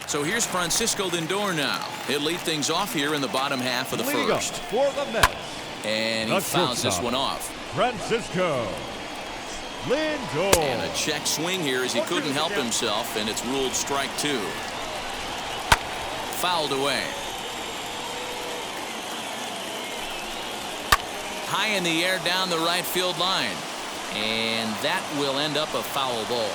So here's Francisco Lindor now. He'll lead things off here in the bottom half of the first. For the Mets. And he fouls this one off. Francisco Lindor. And a check swing here as he couldn't help himself, and it's ruled strike 2. Fouled away. High in the air down the right field line. And that will end up a foul ball.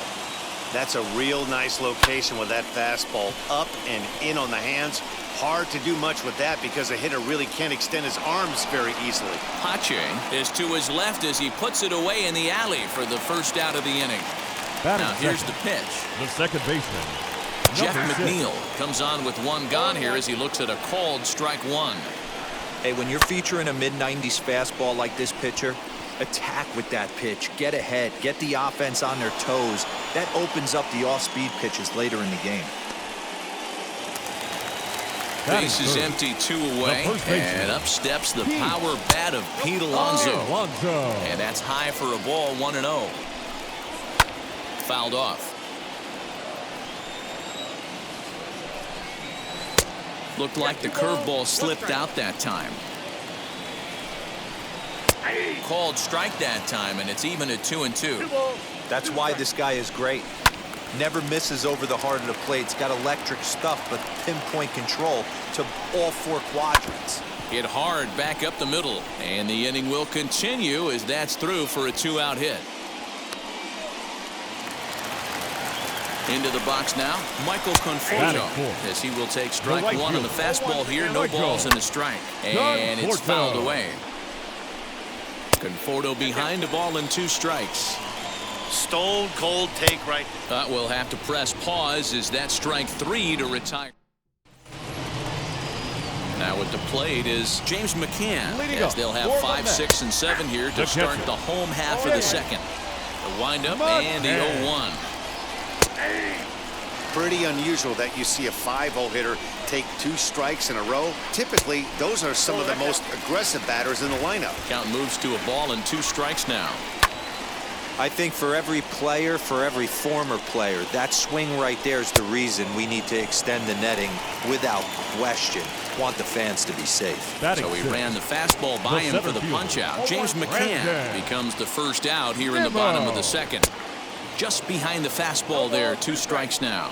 That's a real nice location with that fastball up and in on the hands. Hard to do much with that because a hitter really can't extend his arms very easily. Pache is to his left as he puts it away in the alley for the first out of the inning. Now here's the pitch. The second baseman, Jeff McNeil comes on with one gone here as he looks at a called strike 1. Hey, when you're featuring a mid-90s fastball like this pitcher, attack with that pitch. Get ahead. Get the offense on their toes. That opens up the off-speed pitches later in the game. Base is empty, 2 away, and up steps the power bat of Pete Alonso. And that's high for a ball, 1-0. Fouled off. Looked like the curveball slipped out that time. Called strike that time, and it's even at 2-2. That's why this guy is great. Never misses over the heart of the plate. He's got electric stuff, but pinpoint control to all 4 quadrants. Hit hard back up the middle, and the inning will continue as that's through for a 2-out hit. Into the box now, Michael Conforto, as he will take strike 1 on the fastball here. No balls and a strike, and it's fouled away. Conforto behind the ball and 2 strikes. Stone cold take right. We'll have to press pause as that's strike 3 to retire. Now at the plate is James McCann, as they'll have 5, 6, and 7 here to start the home half of the second. The windup and the 0-1. Pretty unusual that you see a 5-hole hitter take 2 strikes in a row. Typically, those are some of the most aggressive batters in the lineup. Count moves to a ball and 2 strikes now. I think for every player, for every former player, that swing right there is the reason we need to extend the netting without question. Want the fans to be safe. So he ran the fastball by him for the punch out. James McCann becomes the first out here in the bottom of the second. Just behind the fastball there, 2 strikes now.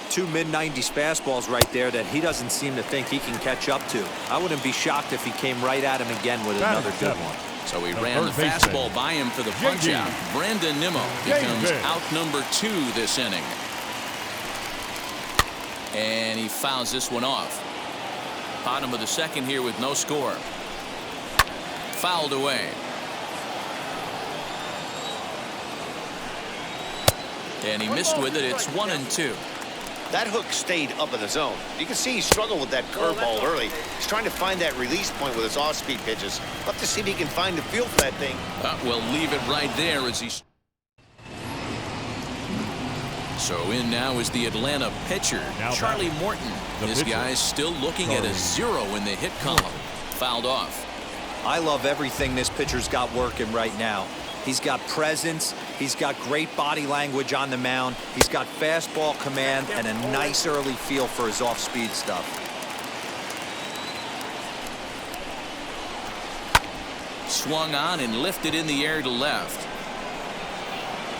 2 mid-90s fastballs right there that he doesn't seem to think he can catch up to. I wouldn't be shocked if he came right at him again with another good one. So he ran the fastball by him for the punch out. Brandon Nimmo becomes out number 2 this inning. And he fouls this one off. Bottom of the second here with no score. Fouled away. And he missed with it. It's 1-2. That hook stayed up in the zone. You can see he struggled with that curveball early. He's trying to find that release point with his off-speed pitches. Love to see if he can find the feel for that thing. We'll leave it right there as he. So in now is the Atlanta pitcher, Charlie Morton. This guy's still looking at a 0 in the hit column. Fouled off. I love everything this pitcher's got working right now. He's got presence. He's got great body language on the mound. He's got fastball command and a nice early feel for his off-speed stuff. Swung on and lifted in the air to left.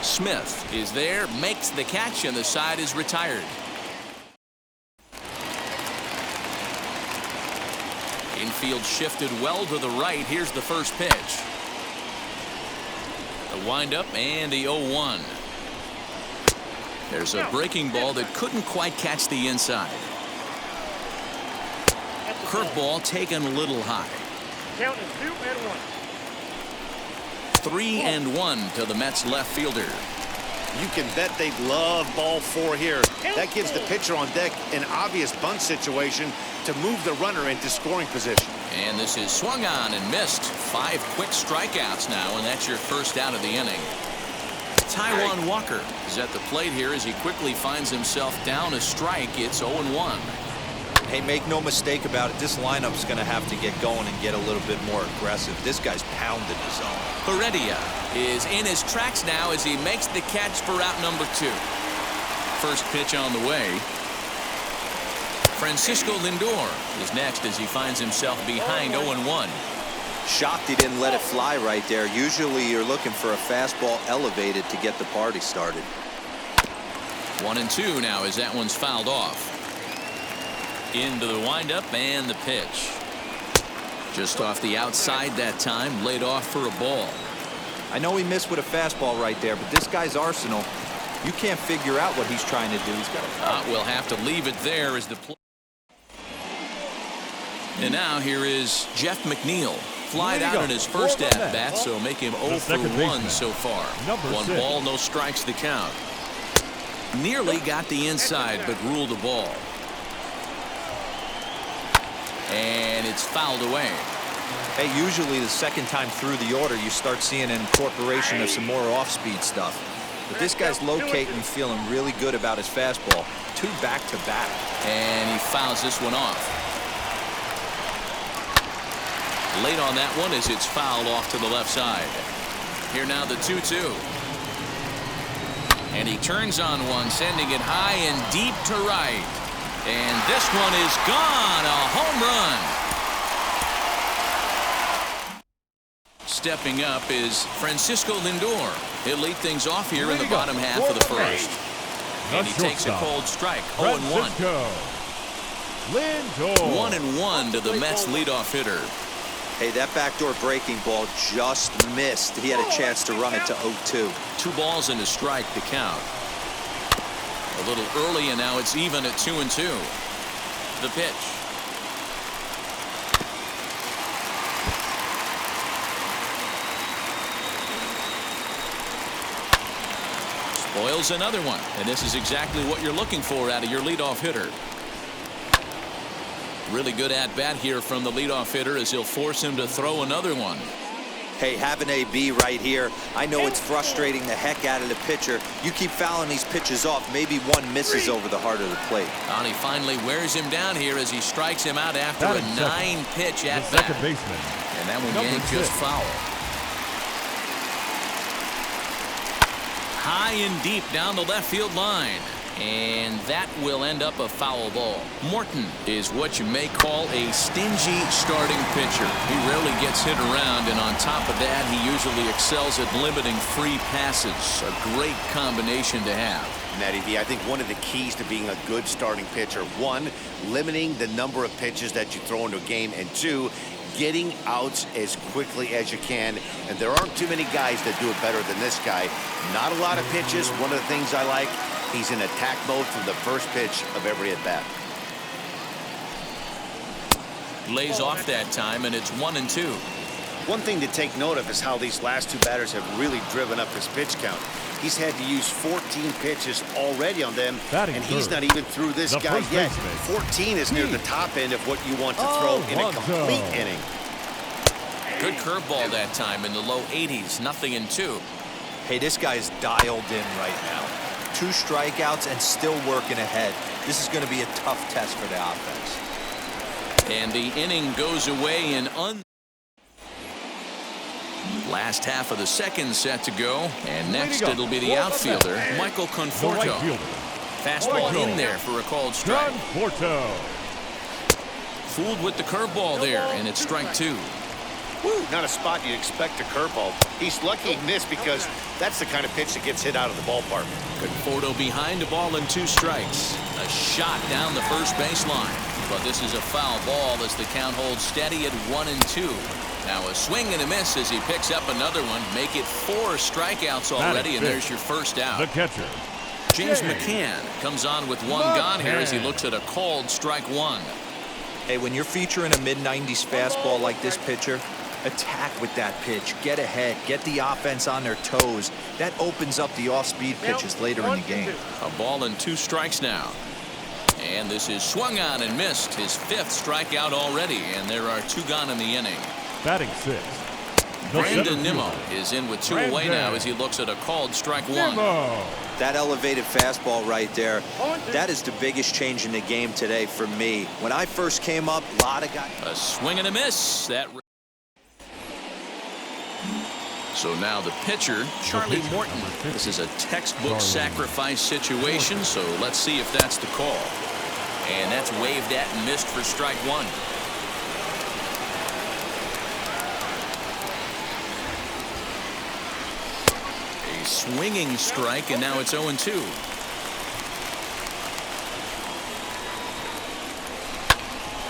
Smith is there, makes the catch, and the side is retired. Infield shifted well to the right. Here's the first pitch. The windup and the 0-1. There's a breaking ball that couldn't quite catch the inside. Curveball taken a little high. Count is 2-1. 3-1 to the Mets left fielder. You can bet they love ball 4 here. That gives the pitcher on deck an obvious bunt situation to move the runner into scoring position. And this is swung on and missed. 5 quick strikeouts now, and that's your first out of the inning. Taijuan Walker is at the plate here as he quickly finds himself down a strike. It's 0-1. Hey, make no mistake about it. This lineup's going to have to get going and get a little bit more aggressive. This guy's pounding his zone. Heredia is in his tracks now as he makes the catch for out number 2. First pitch on the way. Francisco Lindor is next as he finds himself behind 0-1. Shocked he didn't let it fly right there. Usually you're looking for a fastball elevated to get the party started. 1-2 now as that one's fouled off. Into the windup and the pitch. Just off the outside that time, laid off for a ball. I know he missed with a fastball right there, but this guy's arsenal, you can't figure out what he's trying to do. He's got We'll have to leave it there as the play. And now here is Jeff McNeil. Flied out in his first at-bat, so make him 0 for 1 so far. 1 ball, no strikes the count. Nearly got the inside, but ruled the ball. And it's fouled away. Hey, usually the second time through the order, you start seeing an incorporation of some more off-speed stuff. But this guy's locating and feeling really good about his fastball. 2 back-to-back. And he fouls this one off. Late on that one as it's fouled off to the left side. Here now the 2-2. And he turns on one, sending it high and deep to right. And this one is gone. A home run. Stepping up is Francisco Lindor. He'll lead things off here in the bottom half of the first. And he takes a cold strike. 0-1. 1-1 to the Mets leadoff hitter. Hey, that backdoor breaking ball just missed. He had a chance to run it to 0-2. 2 balls and a strike to count. A little early, and now it's even at 2-2. The pitch. Spoils another one, and this is exactly what you're looking for out of your leadoff hitter. Really good at-bat here from the leadoff hitter as he'll force him to throw another one. Hey, have an AB right here. I know it's frustrating the heck out of the pitcher. You keep fouling these pitches off. Maybe one misses over the heart of the plate. And he finally wears him down here as he strikes him out after a 9-pitch at-bat. And that one yanked just foul. High and deep down the left field line. And that will end up a foul ball. Morton is what you may call a stingy starting pitcher. He rarely gets hit around, and on top of that, he usually excels at limiting free passes. A great combination to have. Matty V, I think one of the keys to being a good starting pitcher, 1, limiting the number of pitches that you throw into a game, and 2, getting outs as quickly as you can. And there aren't too many guys that do it better than this guy. Not a lot of pitches. One of the things I like, he's in attack mode from the first pitch of every at-bat. Lays off that time, and it's 1-2. One thing to take note of is how these last 2 batters have really driven up his pitch count. He's had to use 14 pitches already on them, and he's not even through this guy yet. 14 is near the top end of what you want to throw in a complete inning. Good curveball that time in the low 80s, 0-2. Hey, this guy's dialed in right now. 2 strikeouts and still working ahead. This is going to be a tough test for the offense. And the inning goes away in last half of the second set to go, and next it'll be the outfielder, Michael Conforto. Fastball in there for a called strike. Fooled with the curveball there, and it's strike 2. Woo, not a spot you'd expect a curveball. He's lucky he missed because that's the kind of pitch that gets hit out of the ballpark. Conforto behind a ball and 2 strikes. A shot down the first baseline, but this is a foul ball as the count holds steady at 1-2. Now a swing and a miss as he picks up another one. Make it 4 strikeouts already, and there's your first out. The catcher, James McCann comes on with 1 gone here as he looks at a called strike 1. Hey, when you're featuring a mid-90s fastball like this pitcher, attack with that pitch. Get ahead. Get the offense on their toes. That opens up the off-speed pitches later in the game. A ball and 2 strikes now. And this is swung on and missed. His 5th strikeout already, and there are 2 gone in the inning. Batting 6. Brandon Nimmo is in with 2 away now as he looks at a called strike 1. That elevated fastball right there, that is the biggest change in the game today for me. When I first came up, a lot of guys. A swing and a miss. So now the pitcher, Charlie Morton. This is a textbook sacrifice situation, so let's see if that's the call. And that's waved at and missed for strike one. A swinging strike, and now it's 0-2.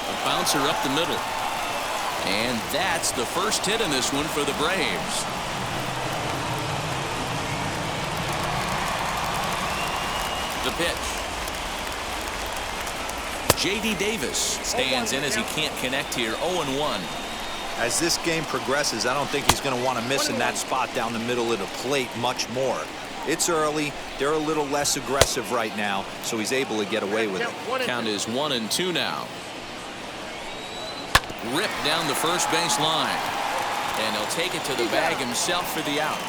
A bouncer up the middle. And that's the first hit in this one for the Braves. The pitch. J.D. Davis stands in as he can't connect here. 0-1. As this game progresses, I don't think he's going to want to miss in that spot down the middle of the plate much more. It's early. They're a little less aggressive right now, so he's able to get away with it. Count is 1-2 now. Ripped down the first base line. And he'll take it to the bag himself for the out.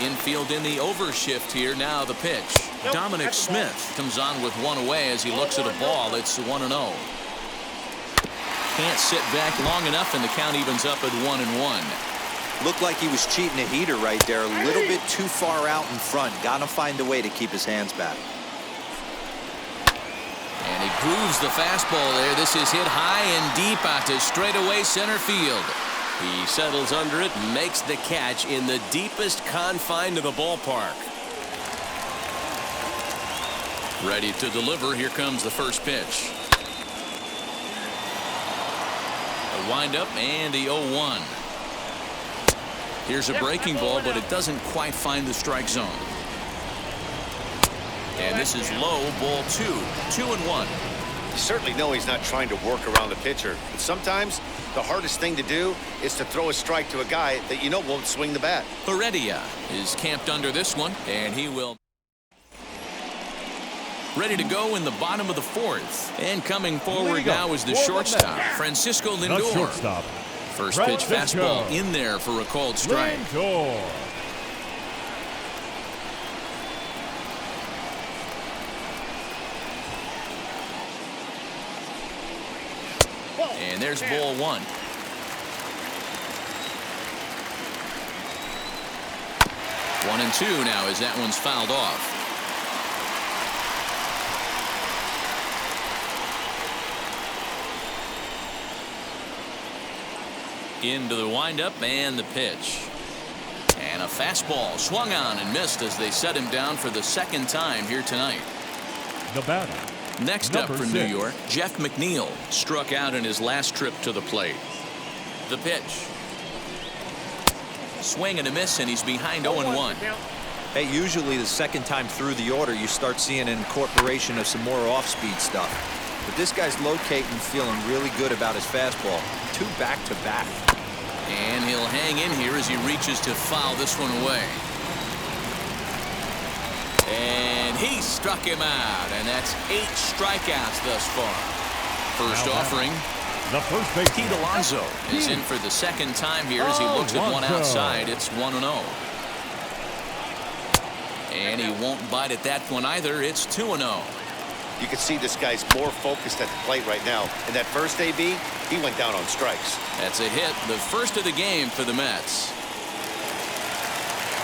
Infield in the overshift here. Now the pitch. Dominic Smith comes on with one away as he looks at a ball. It's 1-0. Can't sit back long enough, and the count evens up at 1-1. Looked like he was cheating a heater right there. A little bit too far out in front. Got to find a way to keep his hands back. And he grooves the fastball there. This is hit high and deep out to straightaway center field. He settles under it and makes the catch in the deepest confine of the ballpark. Ready to deliver. Here comes the first pitch. A windup and the 0-1. Here's a breaking ball, but it doesn't quite find the strike zone. And this is low, ball 2. 2-1. You certainly know he's not trying to work around the pitcher, but sometimes the hardest thing to do is to throw a strike to a guy that you know won't swing the bat. Heredia is camped under this one, and he will. Ready to go in the bottom of the fourth. And coming forward now is the shortstop, Francisco The Lindor. shortstop. First pitch Francisco fastball in there for a called strike. Lindor. And there's ball 1. One and 2 now as that one's fouled off. Into the windup and the pitch. And a fastball swung on and missed as they set him down for the second time here tonight. The batter. Next up Number for New 6. York, Jeff McNeil struck out in his last trip to the plate. The pitch. Swing and a miss, and he's behind 0-1. Hey, usually the second time through the order, you start seeing an incorporation of some more off-speed stuff. But this guy's locating, feeling really good about his fastball. 2 back-to-back. And he'll hang in here as he reaches to foul this one away. And he struck him out, and that's 8 strikeouts thus far. First offering. The first base. Pete Alonso is in for the second time here as he looks at one outside. It's 1-0. And he won't bite at that one either. It's 2-0. You can see this guy's more focused at the plate right now. In that first AB, he went down on strikes. That's a hit, the first of the game for the Mets.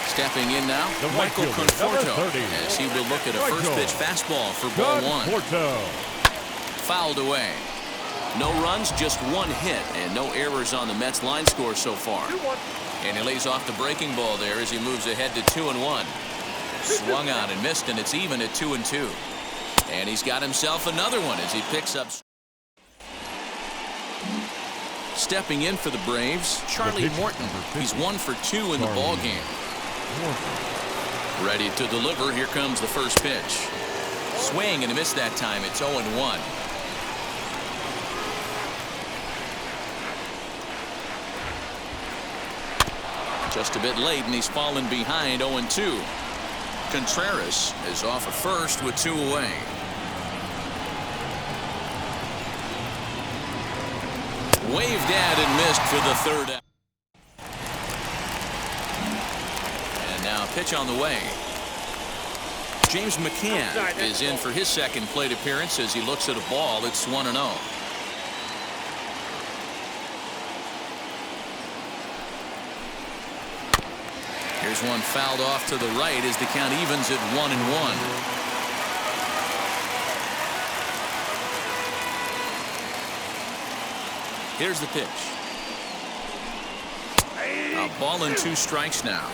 Stepping in now, The Michael right fielder, Conforto, number 30. as he will look at a first Michael pitch fastball for ball 1. Conforto. Fouled away. No runs, just 1 hit, and no errors on the Mets line score so far. 2-1. And he lays off the breaking ball there as he moves ahead to 2-1. Swung on and missed, and it's even at 2-2. And he's got himself another one as he picks up. Stepping in for the Braves, Charlie Morton. He's 1 for 2 in the ball game. Ready to deliver. Here comes the first pitch. Swing and a miss that time. It's 0-1. Just a bit late, and he's fallen behind 0-2. Contreras is off at first with 2 away. Waved at and missed for the third out. And now pitch on the way. James McCann is in for his second plate appearance as he looks at a ball. It's 1-0. Here's one fouled off to the right as the count evens at 1-1. Here's the pitch. A ball and 2 strikes now.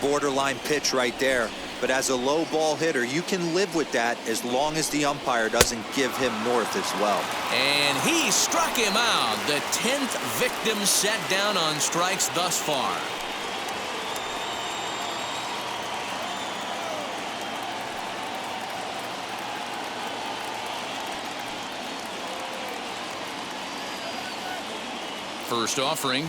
Borderline pitch right there. But as a low ball hitter, you can live with that as long as the umpire doesn't give him north as well. And he struck him out. The 10th victim set down on strikes thus far. First offering.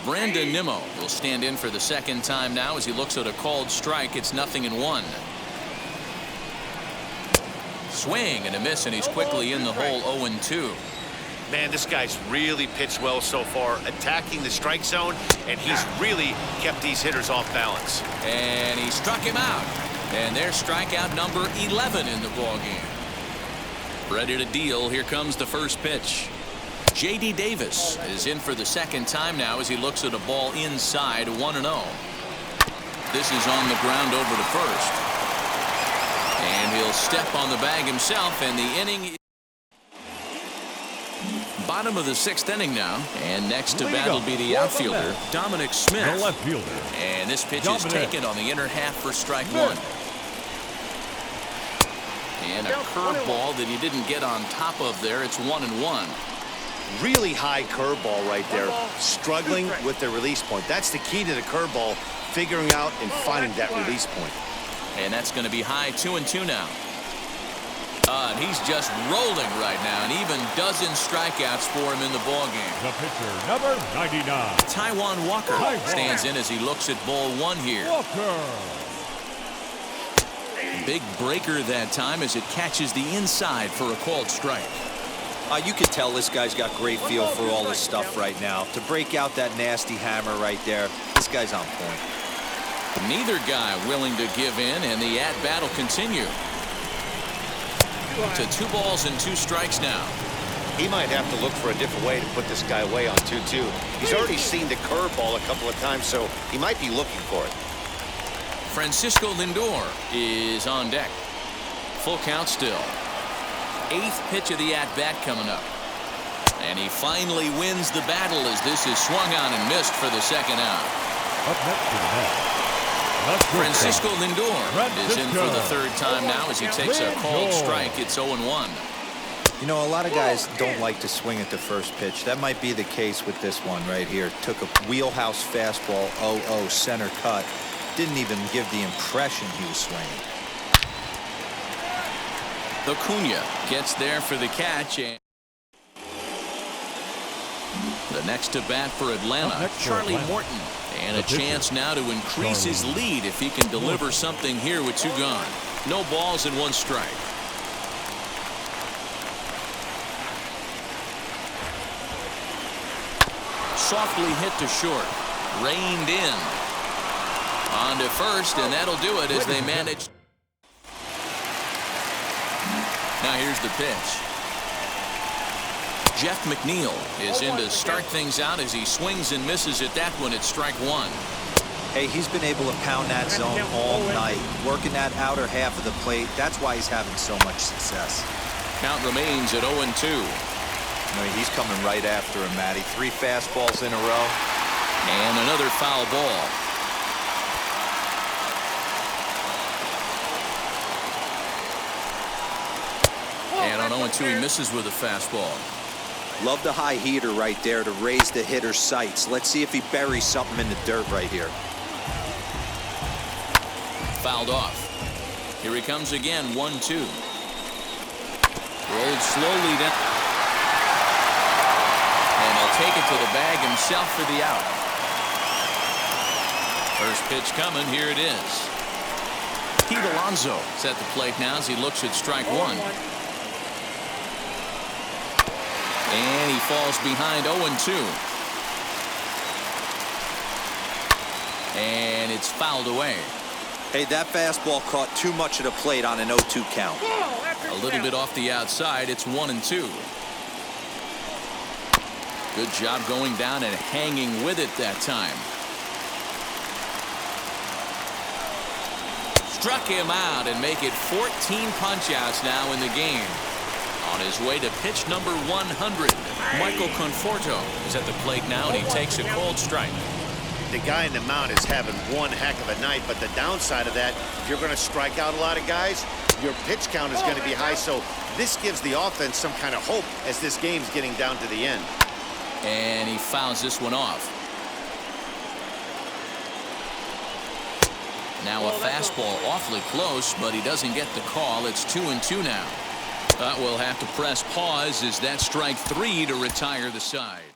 Brandon Nimmo will stand in for the second time now as he looks at a called strike. It's 0-1. Swing and a miss, and he's quickly in the hole. 0-2. Man, this guy's really pitched well so far, attacking the strike zone, and he's really kept these hitters off balance. And he struck him out. And there's strikeout number 11 in the ballgame. Ready to deal. Here comes the first pitch. J.D. Davis is in for the second time now as he looks at a ball inside. 1-0. This is on the ground over to first. And he'll step on the bag himself, and the inning. Bottom of the 6th inning now. And next to bat will be the outfielder, Dominic Smith. The left fielder. And this pitch is taken on the inner half for strike 1. And a curveball that he didn't get on top of there. It's 1-1. Really high curveball right there. Struggling with the release point. That's the key to the curveball, figuring out and finding that release point. And that's going to be high. 2-2 now. And he's just rolling right now, and even dozen strikeouts for him in the ballgame. The pitcher, number 99. Taijuan Walker stands in as he looks at ball 1 here. Walker. Big breaker that time as it catches the inside for a called strike. You can tell this guy's got great feel for all this stuff right now. To break out that nasty hammer right there, this guy's on point. Neither guy willing to give in, and the at-bat will continue. To 2 balls and 2 strikes now. He might have to look for a different way to put this guy away on 2-2. He's already seen the curveball a couple of times, so he might be looking for it. Francisco Lindor is on deck. Full count still. 8th pitch of the at-bat coming up. And he finally wins the battle as this is swung on and missed for the second out. Up next to the bat. Francisco Lindor is in for the 3rd time now as he takes a called strike. It's 0-1. You know, a lot of guys don't like to swing at the first pitch. That might be the case with this one right here. Took a wheelhouse fastball, 0-0 center cut. Didn't even give the impression he was swinging. Acuna gets there for the catch. And the next to bat for Atlanta, Charlie Morton. And a chance now to increase his lead if he can deliver something here with 2 gone. No balls and 1 strike. Softly hit to short. Reined in. On to first, and that'll do it as they manage. Now here's the pitch. Jeff McNeil is in to start things out as he swings and misses at that one at strike 1. Hey, he's been able to pound that zone all night, working that outer half of the plate. That's why he's having so much success. Count remains at 0-2. You know, he's coming right after him, Matty. 3 fastballs in a row. And another foul ball. And on 0-2, he misses with a fastball. Love the high heater right there to raise the hitter's sights. Let's see if he buries something in the dirt right here. Fouled off. Here he comes again, 1-2. Rolled slowly down. And he'll take it to the bag himself for the out. First pitch coming, here it is. Pete Alonso is at the plate now as he looks at strike 1. And he falls behind 0-2. And it's fouled away. Hey, that fastball caught too much of the plate on an 0-2 count. A little bit off the outside. It's 1-2. Good job going down and hanging with it that time. Struck him out and make it 14 punch-outs now in the game. On on his way to pitch number 100. Michael Conforto is at the plate now, and he takes a cold strike. The guy in the mound is having one heck of a night, but the downside of that, if you're going to strike out a lot of guys, your pitch count is going to be high, so this gives the offense some kind of hope as this game's getting down to the end. And he fouls this one off. Now a fastball awfully close, but he doesn't get the call. It's 2-2 now. We'll have to press pause as that strike 3 to retire the side.